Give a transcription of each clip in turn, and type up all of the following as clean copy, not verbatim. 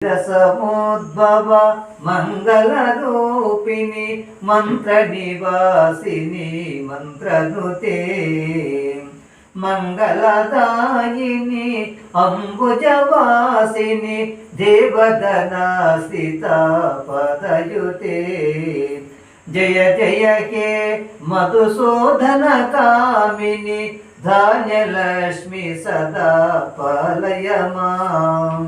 సముద్భవ మంగళరూపిణి మంత్ర నివాసిని మంత్రనుతే మంగళదాయిని అంబుజవాసిని దేవదనాస్థిత పదయుతే జయ జయ హే మధుసూదన కామిని ధాన్యలక్ష్మి సదా పాలయమాం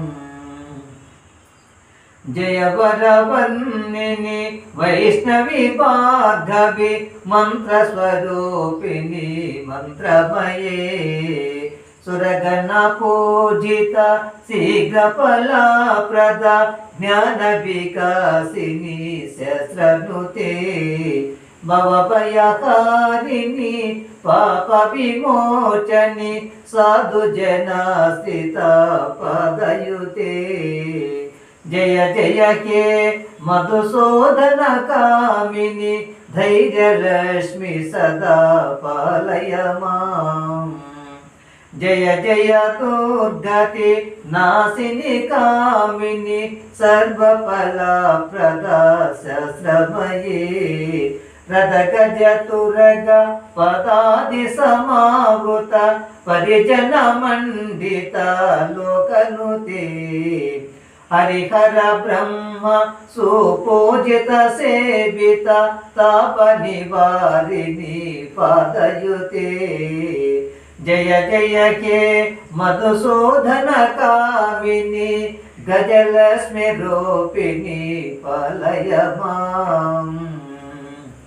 జయ వరవన్నిని వైష్ణవి భార్గవి మంత్రస్వరూపిణి మంత్రమయే సురగణ పూజిత శీఘ్ర ఫలప్రద జ్ఞాన వికాసిని శస్త్రనుతే భవభయకారిణి పాప విమోచని సాధు జనాస్థిత పదయుతే జయ జయ హే మధుసూదన కామిని ధైర్యలక్ష్మి సదా పాలయమాం జయ జయ దుర్గతి నాశిని కామిని సర్వఫలప్రద శస్త్రమయే రథ గజ తురగ పదాది సమావృత పరిజన మండిత లోకనుతే హరిహర బ్రహ్మ సుపూజిత సేవిత తాప నివారిణి పాదయుతే జయ జయ హే మధుసూదన కామిని గజలక్ష్మి రూపిణి పాలయమాం